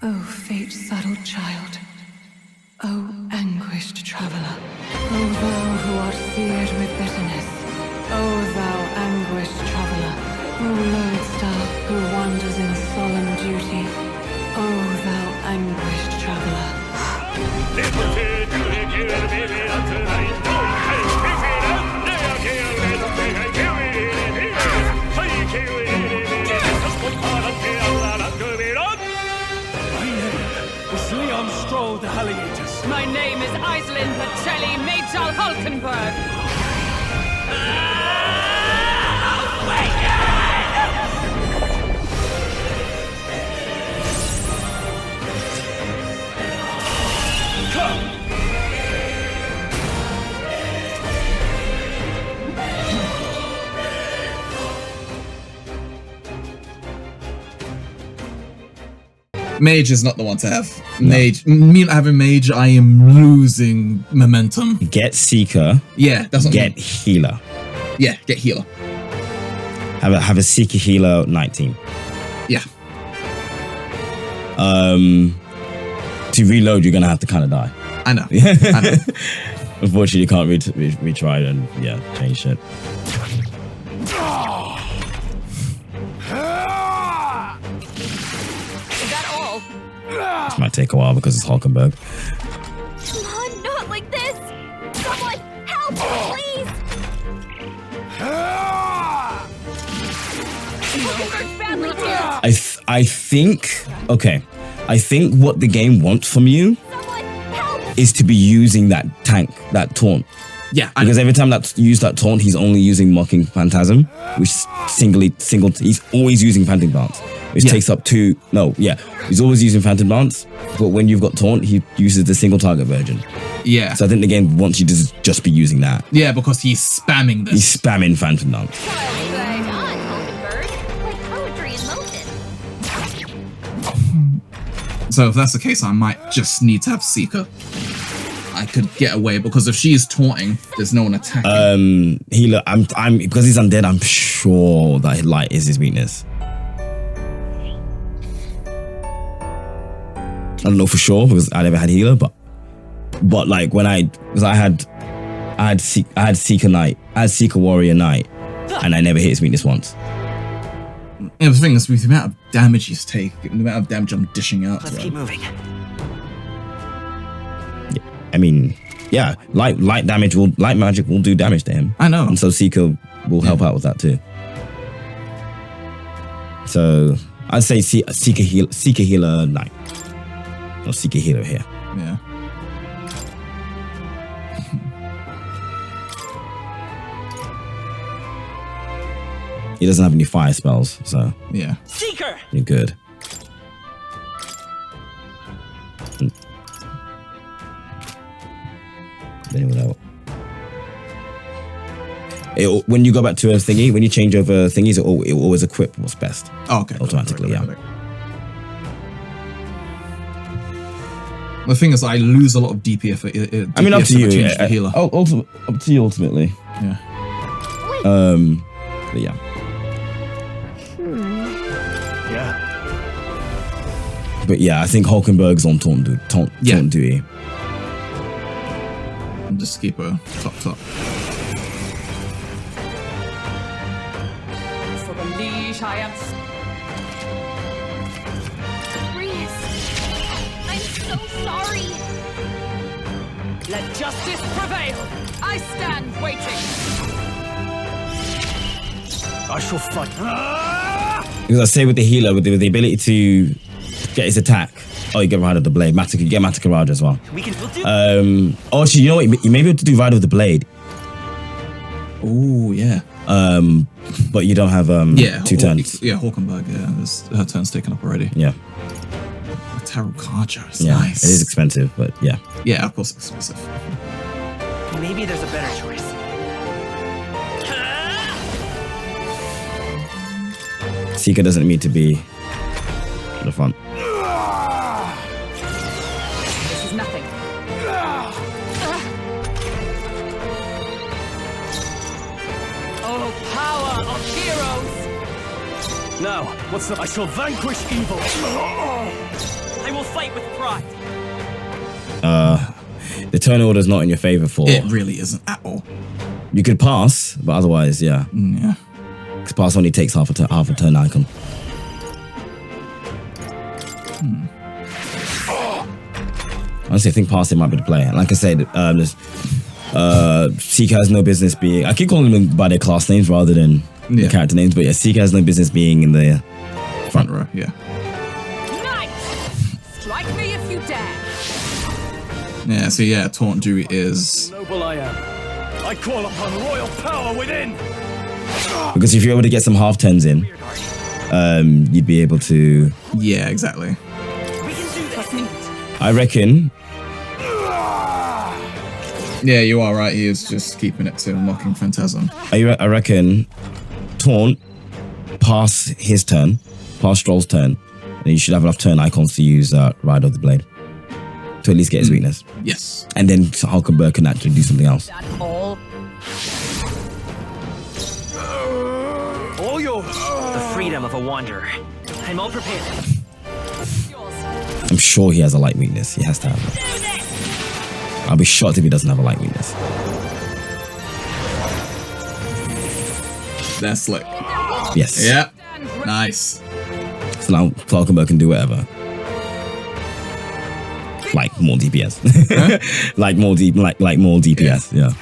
Oh, fate-saddled child. Oh, anguished traveler. Oh, thou who art seared with bitterness. Oh, thou anguished traveler. Oh, lodestar who wanders in solemn duty. Oh, thou anguished traveler. My name is Iselin Pacelli Majal Hulkenberg. Mage is not the one to have. Mage, me not having mage, I am losing momentum. Get Seeker. Yeah, that's what Get healer. Yeah, get healer. Have a Seeker healer night team. Yeah. To reload, you're gonna have to kind of die. I know. I know. Unfortunately, you can't retry and change shit. This might take a while because it's Hulkenberg. Come on, not like this! Someone help, please! Hulkenberg's badly damaged. I think what the game wants from you is to be using that taunt. Yeah, because every time that use that taunt, he's only using mocking phantasm, which he's always using phantom dance, which takes up he's always using phantom dance, but when you've got taunt, he uses the single target version. Yeah. So I think the game wants you to just be using that. Yeah, because he's spamming this. He's spamming phantom dance. So if that's the case, I might just need to have Seeker. I could get away because if she is taunting, there's no one attacking. Healer. I'm because he's undead. I'm sure that light is his weakness. I don't know for sure because I never had healer, but like when I had Seeker Knight, I had Seeker Warrior Knight, and I never hit his weakness once. Yeah, the thing is, with the amount of damage he's taking, the amount of damage I'm dishing out. Let's keep moving. I mean, yeah, light magic will do damage to him. I know, and so Seeker will help out with that too. So I'd say Seeker healer Knight, or Seeker healer here. Yeah. He doesn't have any fire spells, so yeah. Seeker, you're good. When you go back to a thingy, when you change over thingies, it will always equip what's best. Oh, okay. Automatically, yeah. The thing is, I lose a lot of DPF. I mean, up to you. Yeah. Healer. Up to you ultimately. Yeah. But yeah. Yeah. But yeah, I think Hulkenberg's on taunt duty. I'll just keep her top. For the leash I am. Reese, I'm so sorry. Let justice prevail. I stand waiting. I shall fight. Because I say with the healer, with the ability to get his attack. Oh, you get Ride of the Blade. You get Matica Raj as well. We'll do. Actually, you know what? You may be able to do Ride of the Blade. Oh yeah. But you don't have 2 turns. Yeah, Hulkenberg. Yeah, her turn's taken up already. Yeah. Tarot Carja. Yeah, Nice. it is expensive, but yeah. Yeah, of course it's expensive. Maybe there's a better choice. Seeker doesn't need to be at the front. This is nothing. Oh, power of heroes! Now, what's the... I shall vanquish evil. I will fight with pride. The turn order is not in your favor for. It really isn't at all. You could pass, but otherwise, yeah. Yeah. Because pass only takes half a turn icon. Honestly, I think passing might be the play. Like I said, Seeker has no business being. I keep calling them by their class names rather than the character names, but yeah, Seeker has no business being in the Front row, yeah. Knight! Strike me if you dare. Yeah, so yeah, taunt duty is. Noble I am. I call upon royal power within. because if you're able to get some half turns in, you'd be able to. Yeah, exactly. We can do this. I reckon. Yeah, you are right. He is just keeping it to mocking phantasm. I reckon taunt, pass his turn, pass Stroll's turn, and you should have enough turn icons to use Ride of the Blade to at least get his weakness. Yes. And then Hulkenberg can actually do something else. That all? All yours. The freedom of a wanderer. I'm all prepared. I'm sure he has a light weakness. He has to have it. I'll be shocked if he doesn't have a light weakness. That's slick. Yes. Yep. Nice. So now Hulkenberg can do whatever. Like more DPS. like more DPS. Yeah.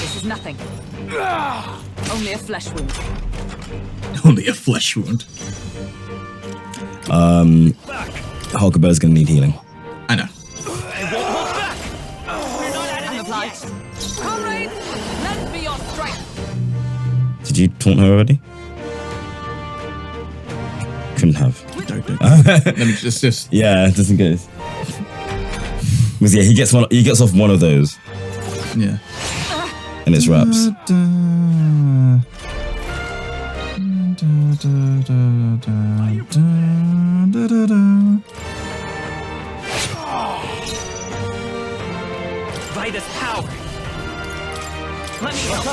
This is nothing. Only a flesh wound. Only a flesh wound. Hulkenberg's gonna need healing. I know. I'm obliged. Comrade, lend me your strength. Did you taunt her already? Couldn't have. Let me just. Yeah, just in case. Because yeah, he gets off one of those, Yeah. and it's reps. By this power. Let me help.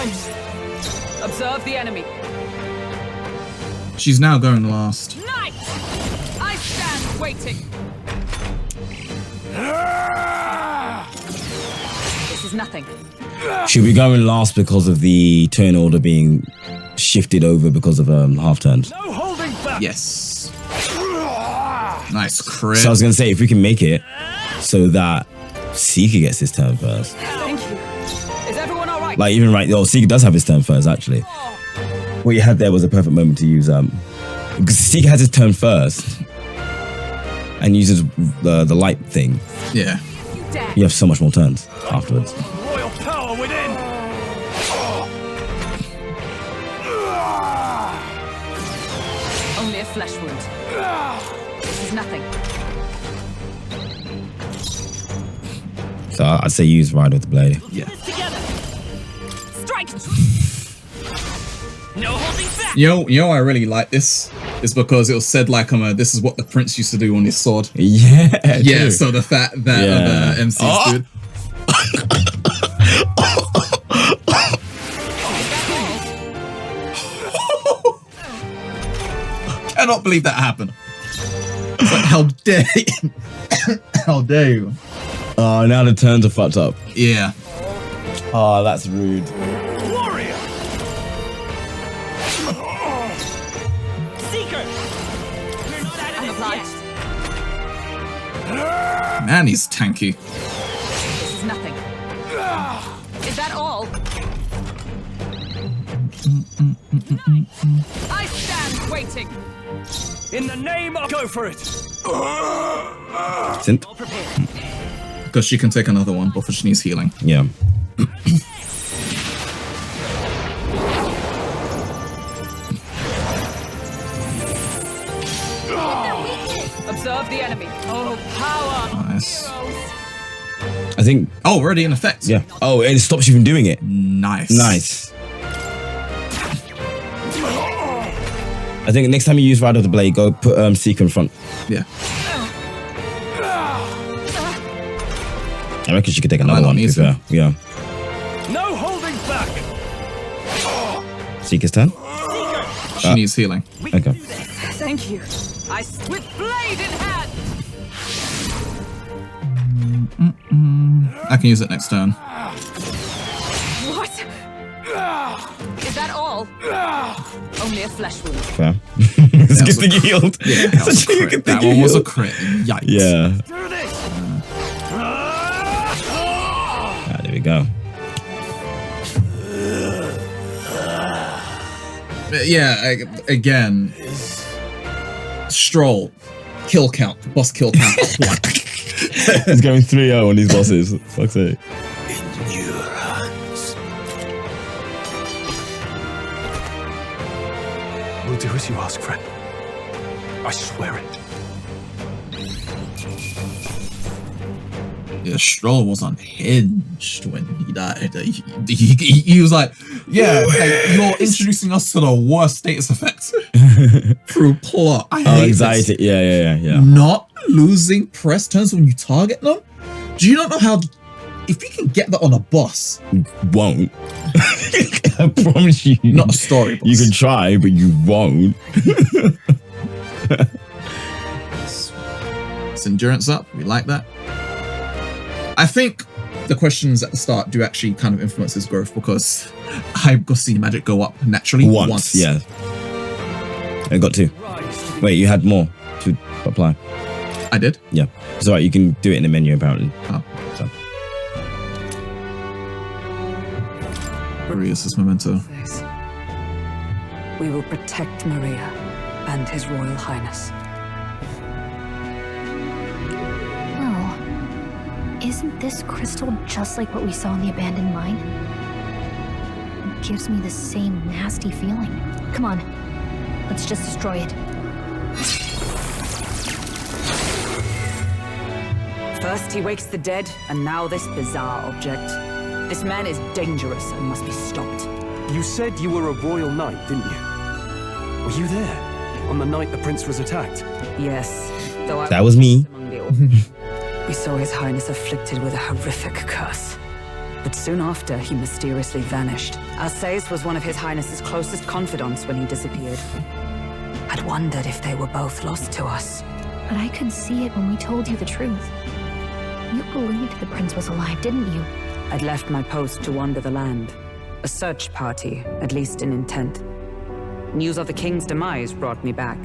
Observe the enemy. She's now going last. Knight! I stand waiting. This is nothing. She'll be going last because of the turn order being shifted over because of half turns. No holding back. Yes. Nice crit. So I was gonna say if we can make it so that Seeker gets his turn first. Thank you. Is everyone all right? Like even right, Seeker does have his turn first actually. What you had there was a perfect moment to use because Seeker has his turn first and uses the light thing. Yeah. You dare. You have so much more turns afterwards. Royal power within. Only a flesh wound. This is nothing. So I'd say use Ride with the Blade. Yeah. Together. Strike. No holding back. You know why I really like this is because it was said like this is what the prince used to do on his sword. Yeah. Yeah, true. so the fact that Yeah. the MC's good. I cannot believe that happened. It's like, how dare you? How dare you? Oh, now the turns are fucked up. Yeah. Oh, that's rude. Warrior. Seeker. I'm obliged. Man, he's tanky. This is nothing. Is that all? I stand waiting. In the name of... Go for it. Synth? All prepared. Because she can take another one before she needs healing. Yeah. Observe the enemy. Oh, power. Nice. I think. Oh, already in effect. Yeah. Oh, it stops you from doing it. Nice. Nice. I think next time you use Ride of the Blade, go put Seeker in front. Yeah. I reckon she could take another not one. need To be to. fair. Yeah. No holding back. Seeker's turn. She needs healing. Okay. Thank you. With blade in hand. I can use it next turn. What? Is that all? Only a flesh wound. Fair. It's good thing you healed. Yeah, that was a crit. That one was a crit. Yikes. Yeah. Do this. Ah, there we go. Yeah, again, Stroll, kill count, boss kill count up 1. He's going 3-0 on these bosses. Fuck's sake. In your hands. We'll do as you ask, friend. I swear it. Yeah, Stroll was unhinged when he died. He was like, yeah, like, you're introducing us to the worst status effects through plot. I hate Anxiety. this. Yeah. Not losing press turns when you target them? Do you not know how... If you can get that on a boss... Won't. I promise you. Not a story boss. You can try, but you won't. It's endurance up. We like that. I think the questions at the start do actually kind of influence his growth because I've got seen magic go up naturally once. Yeah. I got 2. Wait, you had more to apply. I did? Yeah. It's alright, you can do it in the menu apparently. Oh. So. Maria's memento. We will protect Maria and His Royal Highness. Isn't this crystal just like what we saw in the abandoned mine? It gives me the same nasty feeling. Come on, let's just destroy it. First he wakes the dead, and now this bizarre object. This man is dangerous and must be stopped. You said you were a royal knight, didn't you? Were you there on the night the prince was attacked? Yes, though I That was me. among the We saw His Highness afflicted with a horrific curse. But soon after, he mysteriously vanished. Alsace was one of His Highness's closest confidants when he disappeared. I'd wondered if they were both lost to us. But I could see it when we told you the truth. You believed the prince was alive, didn't you? I'd left my post to wander the land. A search party, at least in intent. News of the king's demise brought me back.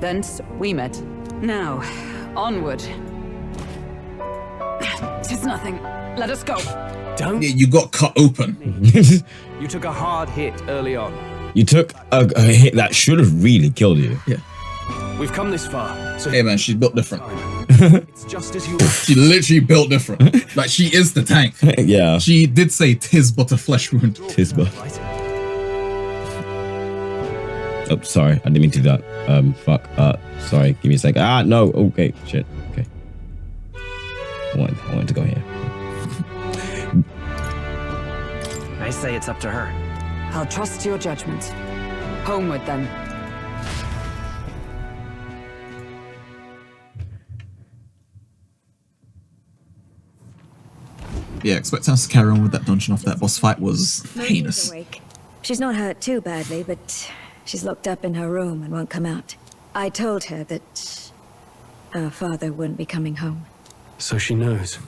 Thence, we met. Now, onward. 'Tis nothing. Let us go. Don't. Yeah, you got cut open. You took a hard hit early on. You took a hit that should have really killed you. Yeah. We've come this far, so Hey man, she's built different. it's just as you. She literally built different. Like, she is the tank. Yeah. She did say 'tis but a flesh wound. Tisba. Right? Oh, sorry. I didn't mean to do that. Fuck. Sorry. Give me a sec. Ah, no. Okay. Shit. Okay. I wanted to go here. I say it's up to her. I'll trust your judgment. Homeward, then. Yeah, expect us to carry on with that dungeon off that boss fight was heinous. Awake. She's not hurt too badly, but she's locked up in her room and won't come out. I told her that her father wouldn't be coming home. So she knows.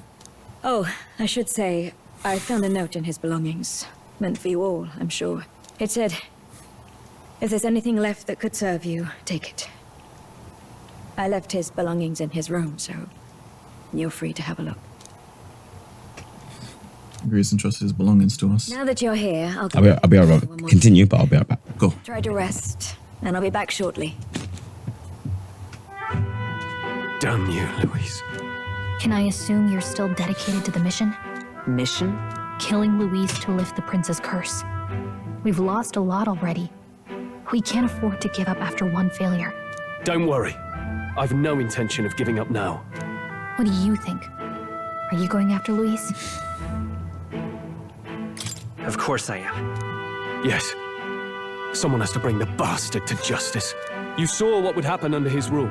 Oh, I should say, I found a note in his belongings. Meant for you all, I'm sure. It said, if there's anything left that could serve you, take it. I left his belongings in his room, so you're free to have a look. Agrees and trusts his belongings to us. Now that you're here, I'll be right back. Continue, but I'll be right back. Go. Try to rest, and I'll be back shortly. Damn you, Louise. Can I assume you're still dedicated to the mission? Mission? Killing Louise to lift the prince's curse. We've lost a lot already. We can't afford to give up after one failure. Don't worry. I've no intention of giving up now. What do you think? Are you going after Louise? Of course I am. Yes. Someone has to bring the bastard to justice. You saw what would happen under his rule.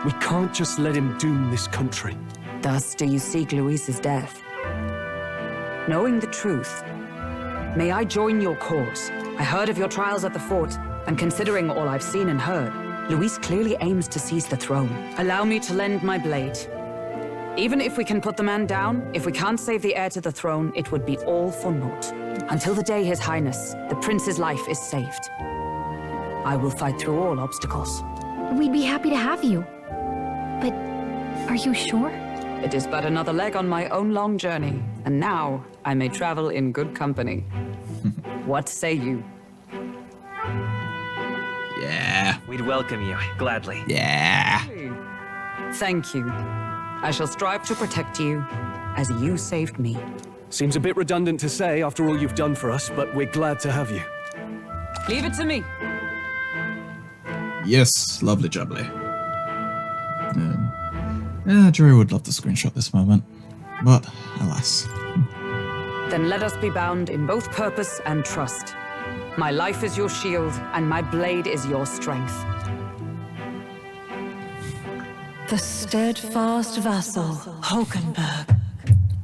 We can't just let him doom this country. Thus do you seek Louise's death. Knowing the truth, may I join your cause? I heard of your trials at the fort. And considering all I've seen and heard, Luis clearly aims to seize the throne. Allow me to lend my blade. Even if we can put the man down, if we can't save the heir to the throne, it would be all for naught. Until the day His Highness, the prince's life is saved. I will fight through all obstacles. We'd be happy to have you. But are you sure? It is but another leg on my own long journey, and now I may travel in good company. What say you? Yeah. We'd welcome you, gladly. Yeah. Thank you. I shall strive to protect you as you saved me. Seems a bit redundant to say after all you've done for us, but we're glad to have you. Leave it to me. Yes, lovely jubbly. Yeah, Jerry would love to screenshot this moment, but alas. Then let us be bound in both purpose and trust. My life is your shield, and my blade is your strength. The steadfast vassal, Hulkenberg.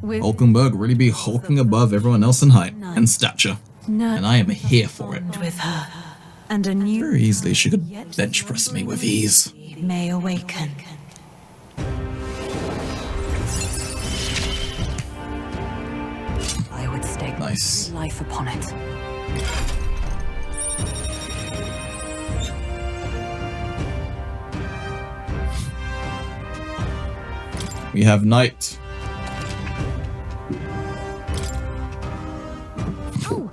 Hulkenberg really be hulking above everyone else in height and stature, and I am here for it. With her, and a new Very easily she could bench press me with ease. may awaken. I would stake Nice. life upon it. We have Knight. Oh,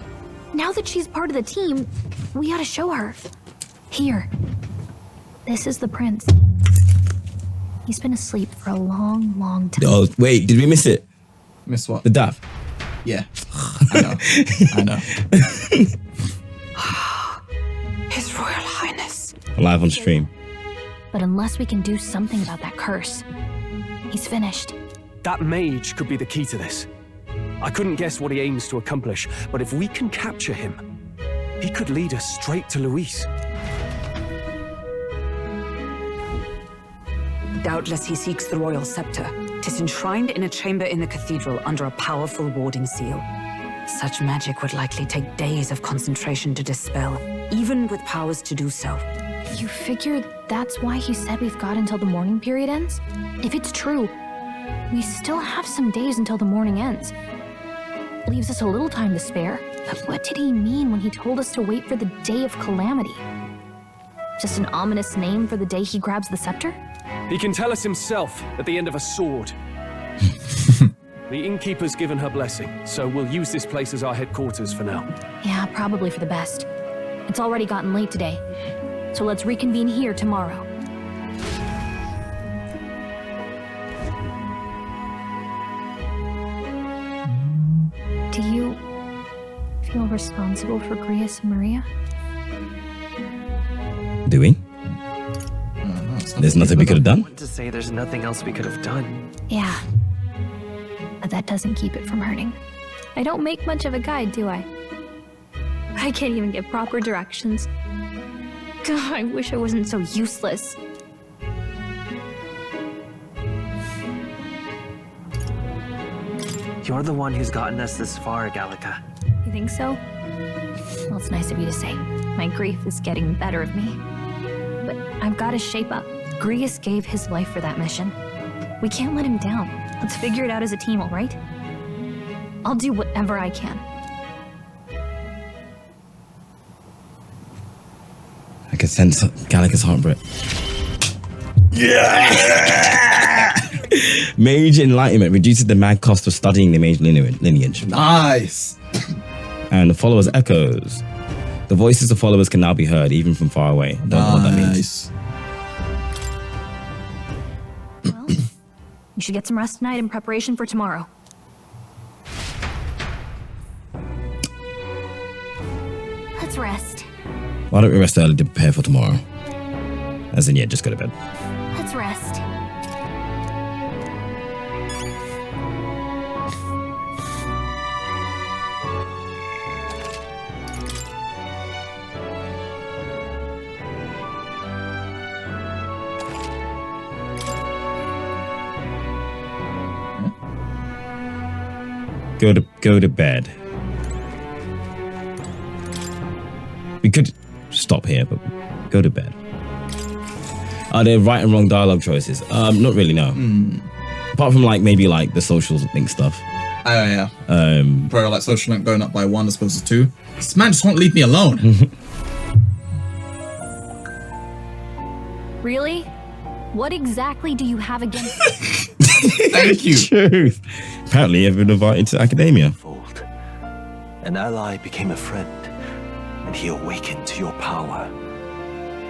now that she's part of the team, we gotta show her. Here. This is the prince. He's been asleep for a long, long time. Oh, wait, did we miss it? Miss what? The dab. Yeah. I know. I know. His Royal Highness. Live on stream. But unless we can do something about that curse, he's finished. That mage could be the key to this. I couldn't guess what he aims to accomplish, but if we can capture him, he could lead us straight to Luis. Doubtless he seeks the royal scepter. 'Tis enshrined in a chamber in the cathedral under a powerful warding seal. Such magic would likely take days of concentration to dispel, even with powers to do so. You figure that's why he said we've got until the mourning period ends? If it's true, we still have some days until the mourning ends. Leaves us a little time to spare. But what did he mean when he told us to wait for the day of calamity? Just an ominous name for the day he grabs the scepter? He can tell us himself at the end of a sword. The innkeeper's given her blessing, so we'll use this place as our headquarters for now. Yeah, probably for the best. It's already gotten late today, so let's reconvene here tomorrow. Do you feel responsible for Grius and Maria? Do we? There's nothing we could have done. What to say there's nothing else we could have done. Yeah. But that doesn't keep it from hurting. I don't make much of a guide, do I? I can't even get proper directions. God, I wish I wasn't so useless. You're the one who's gotten us this far, Gallica. You think so? Well, it's nice of you to say. My grief is getting the better of me. But I've got to shape up. Grius gave his life for that mission. We can't let him down. Let's figure it out as a team, all right? I'll do whatever I can. I can sense Gallica's heartbreak. Yeah! Mage Enlightenment reduces the mad cost of studying the mage lineage. Nice. And the followers echoes. The voices of followers can now be heard, even from far away. I don't know what that means. Well, you should get some rest tonight in preparation for tomorrow. Let's rest. Why don't we rest early to prepare for tomorrow? As in, yeah, just go to bed. Let's rest. Go to bed. We could stop here, but go to bed. Are there right and wrong dialogue choices? Not really, no. Apart from like maybe like the social link stuff. Oh yeah. Probably like social link going up by 1 as opposed to 2. This man just won't leave me alone. Really? What exactly do you have against Thank you. Truth. Apparently, you've been invited to academia. Fold. An ally became a friend, and he awakened to your power.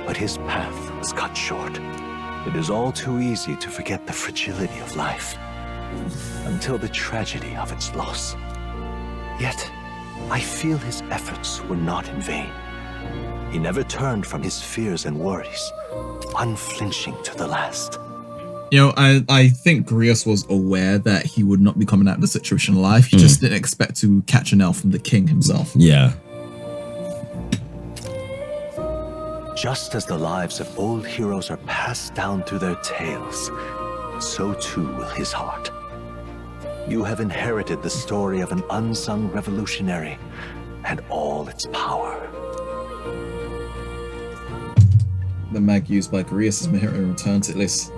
But his path was cut short. It is all too easy to forget the fragility of life, until the tragedy of its loss. Yet, I feel his efforts were not in vain. He never turned from his fears and worries, unflinching to the last. You know, I think Grius was aware that he would not be coming out of the situation alive. He just didn't expect to catch an L from the king himself. Yeah. Just as the lives of old heroes are passed down through their tales, so too will his heart. You have inherited the story of an unsung revolutionary and all its power. The mag used by Grius is Mahira returned to Atlas.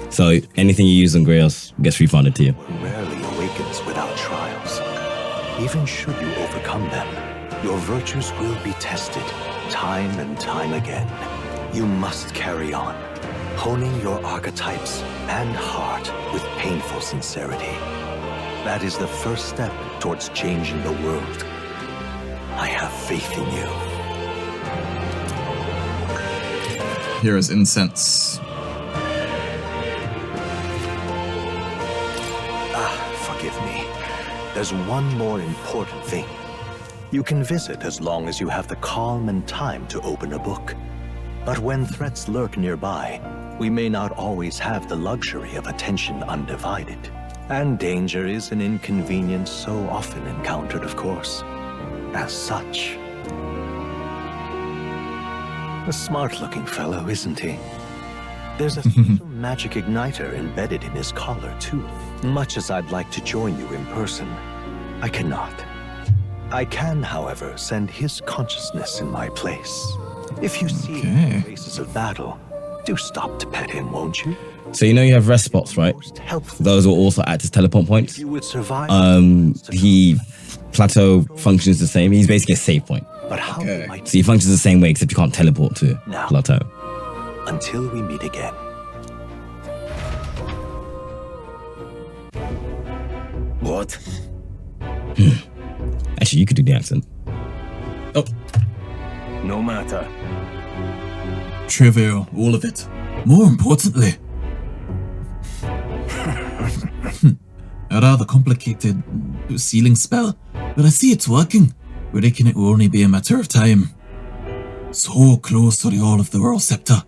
So anything you use on Grios gets refunded to you. Rarely awakens without trials. Even should you overcome them, your virtues will be tested time and time again. You must carry on, honing your archetypes and heart with painful sincerity. That is the first step towards changing the world. I have faith in you. Here is incense. Forgive me. There's one more important thing. You can visit as long as you have the calm and time to open a book. But when threats lurk nearby, we may not always have the luxury of attention undivided. And danger is an inconvenience so often encountered, of course. As such. A smart-looking fellow, isn't he? There's a special magic igniter embedded in his collar, too. Much as I'd like to join you in person, I cannot. I can, however, send his consciousness in my place. If you see him in places of battle, do stop to pet him, won't you? So you know you have rest spots, right? Those will also act as teleport points. You would survive. Plateau functions the same. He's basically a save point. But how might So he functions the same way, except you can't teleport to Plateau. until we meet again. What? Actually, you could do the accent. Oh. No matter. Trivial, all of it. More importantly. A rather complicated sealing spell, but I see it's working. Breaking it will only be a matter of time. So close to the All of the World Scepter.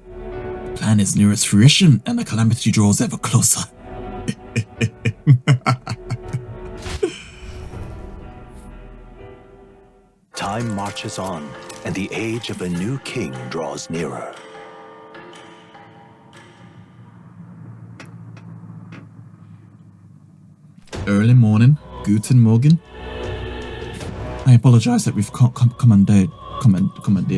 The plan is near its fruition, and the calamity draws ever closer. Time marches on, and the age of a new king draws nearer. Early morning, Guten Morgen. I apologize that we've commandeered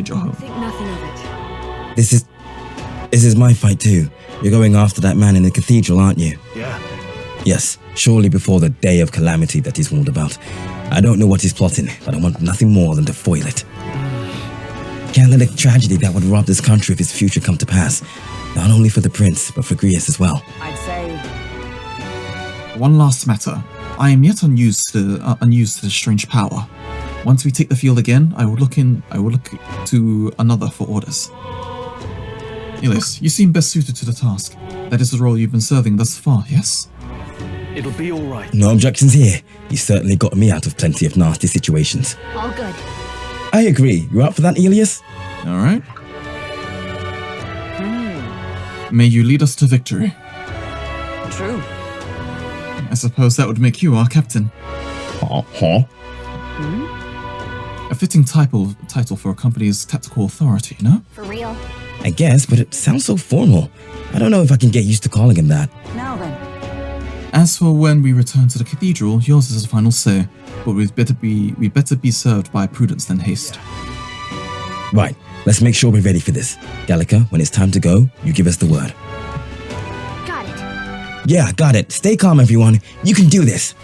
your home. Think nothing of it. This is my fight too. You're going after that man in the cathedral, aren't you? Yeah. Yes, surely before the day of calamity that he's warned about. I don't know what he's plotting, but I want nothing more than to foil it. Can't let a tragedy that would rob this country of its future come to pass. Not only for the prince, but for Grius as well. I'd say One last matter. I am yet unused to the strange power. Once we take the field again, I will look to another for orders. Elias, you seem best suited to the task. That is the role you've been serving thus far, yes? It'll be all right. No objections here. You certainly got me out of plenty of nasty situations. all good? I agree. You up for that, Elias? All right. May you lead us to victory. true. I suppose that would make you our captain. Huh? A fitting title for a company's tactical authority, no? For real? I guess, but it sounds so formal. I don't know if I can get used to calling him that. Now then. As for when we return to the cathedral, yours is the final say, but we'd better be served by prudence than haste. Right. Let's make sure we're ready for this. Gallica, when it's time to go, you give us the word. Got it. Yeah, got it. Stay calm, everyone. You can do this.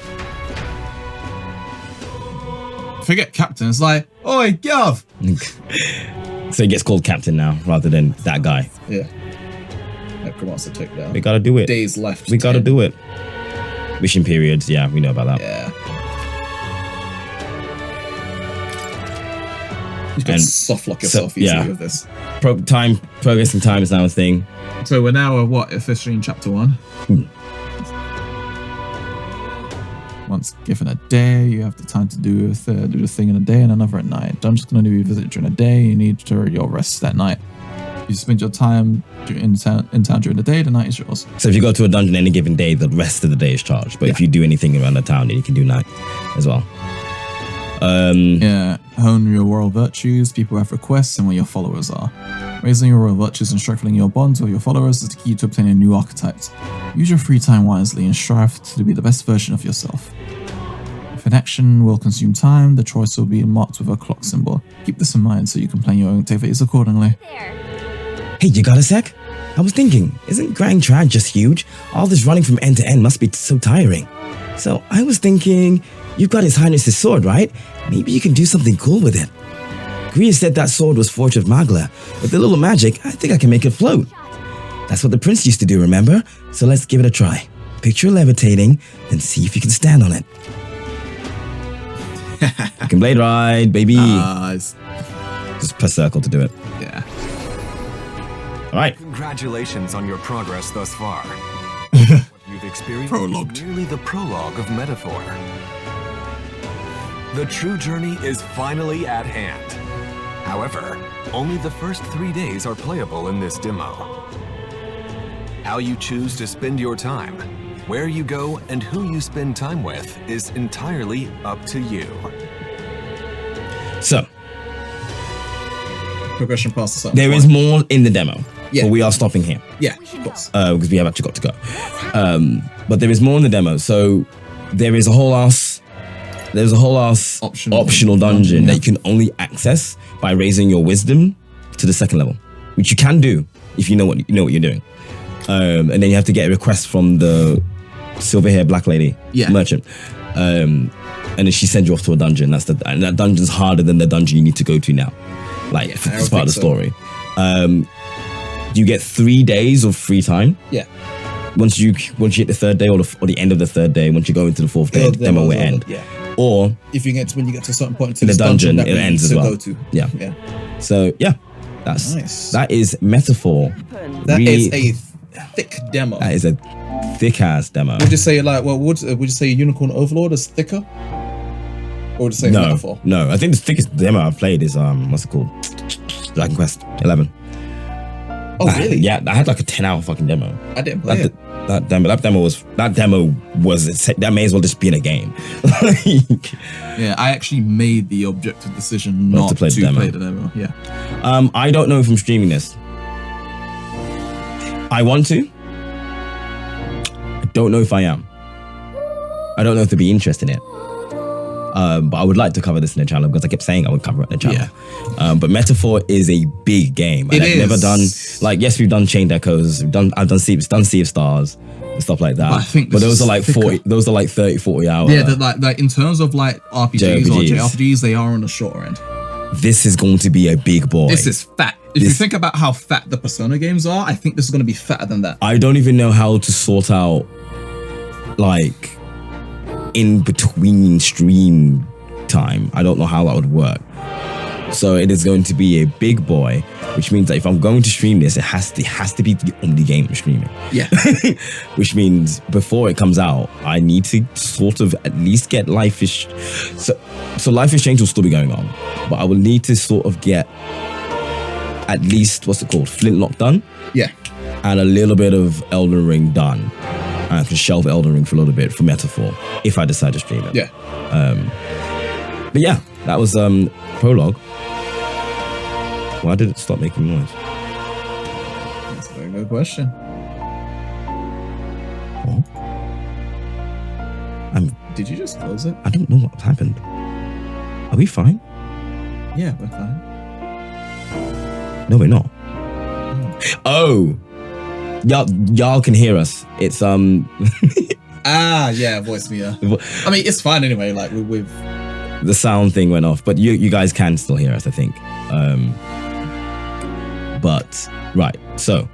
Forget captain. It's like, oi, Gav. So he gets called captain now, rather than that guy. Yeah. Necromancer took down. We gotta do it. Days left. We gotta do it. Mission periods. Yeah, we know about that. Yeah. You can soft lock yourself easily with this. Progress in time is now a thing. So we're now officially in chapter 1. Once given a day, you have the time to do the thing in a day and another at night. Dungeon's going to do visit during the day. You need your rest that night. You spend your time in town during the day. The night is yours. So if you go to a dungeon any given day, the rest of the day is charged. But if you do anything around the town, then you can do night as well. Hone your royal virtues. People have requests and where your followers are. Raising your royal virtues and strengthening your bonds with your followers is the key to obtaining new archetypes. Use your free time wisely and strive to be the best version of yourself. If an action will consume time, the choice will be marked with a clock symbol. Keep this in mind so you can plan your own activities accordingly. Hey, you got a sec? I was thinking, isn't Grand Trad just huge? All this running from end to end must be so tiring. So I was thinking, you've got His Highness's sword, right? Maybe you can do something cool with it. Gria said that sword was forged of Magla. With a little magic, I think I can make it float. That's what the prince used to do, remember? So let's give it a try. Picture levitating, and see if you can stand on it. You can blade ride, baby. Just press circle to do it. Yeah. All right. Congratulations on your progress thus far. What you've experienced is merely the prologue of Metaphor. The true journey is finally at hand. However, only the first 3 days are playable in this demo. How you choose to spend your time, where you go, and who you spend time with is entirely up to you. So, progression past the there is more in the demo. Yeah. But we are stopping here. Yeah, of course. Because we have actually got to go. But there is more in the demo. So there is a whole ass optional dungeon that you can only access by raising your wisdom to the 2nd level, which you can do if you know what you're doing. And then you have to get a request from the silver-haired black lady merchant. And then she sends you off to a dungeon. And that dungeon's harder than the dungeon you need to go to now. Like, it's part of the story. You get 3 days of free time. Yeah. Once you hit the 3rd day or the end of the 3rd day, once you go into the 4th day, the demo will end. Yeah. Or if you get when you get to a certain point in the dungeon, it ends as well. Go to. Yeah. Yeah. So yeah, that's nice. That is Metaphor. That is a thick demo. That is a thick ass demo. Would you say would you say Unicorn Overlord is thicker? Or would you say Metaphor? No, I think the thickest demo I've played is what's it called? Dragon Quest 11. Oh really? Yeah, I had like a 10-hour fucking demo. I didn't play it. That demo was that may as well just be in a game. Yeah, I actually made the objective decision not to play the demo. Yeah. I don't know if I'm streaming this. I want to. I don't know if I am. I don't know if there'd be interest in it. But I would like to cover this in the channel because I kept saying I would cover it in the channel. Yeah. But Metaphor is a big game. I've never done yes, we've done Chained Echoes, I've done Sea of Stars and stuff like that. But those are like 40. Those are like 30-40 hours. Yeah, like in terms of like RPGs or JRPGs, they are on the shorter end. This is going to be a big boy. This is fat. If you think about how fat the Persona games are, I think this is going to be fatter than that. I don't even know how to sort out like in between stream time. I don't know how that would work. So it is going to be a big boy, which means that if I'm going to stream this, it has to be the only game I'm streaming. Yeah. Which means before it comes out, I need to sort of at least get Life is... So Life is Strange will still be going on, but I will need to sort of get at least, what's it called? Flintlock done. Yeah. And a little bit of Elden Ring done. And I can shelve Elden Ring for a little bit for Metaphor if I decide to stream it. Yeah. But yeah, that was prologue. Why did it stop making noise? That's a very good question. What? Did you just close it? I don't know what happened. Are we fine? Yeah, we're fine. No, we're not. Oh, y'all can hear us. It's yeah, voice meter. I mean, it's fine anyway. Like with the sound thing went off, but you guys can still hear us, I think. But right, so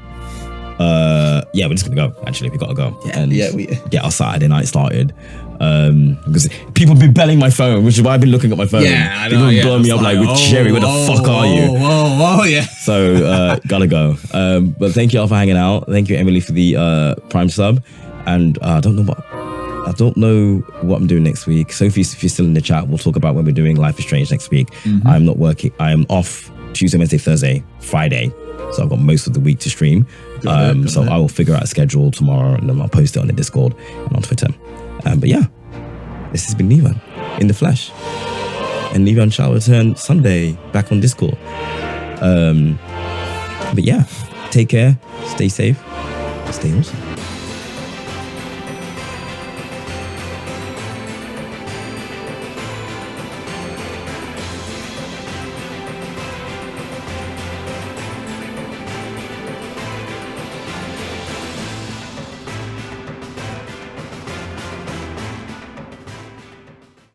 yeah, we're just gonna go. Actually, we gotta go and we get our Saturday night started. Because people have been belling my phone, which is why I've been looking at my phone. Yeah, I know. People Yeah, blow me up like, with Jerry, where the fuck are you? Whoa, yeah. So gotta go. But thank you all for hanging out. Thank you, Emily, for the Prime sub. And I don't know what I'm doing next week. Sophie, if you're still in the chat, we'll talk about when we're doing Life is Strange next week. I'm not working. I am off Tuesday, Wednesday, Thursday, Friday. So I've got most of the week to stream. So I will figure out a schedule tomorrow, and then I'll post it on the Discord and on Twitter. But yeah, this has been Nevan in the flesh. And Nevan shall return Sunday back on Discord. But yeah, take care, stay safe, stay awesome.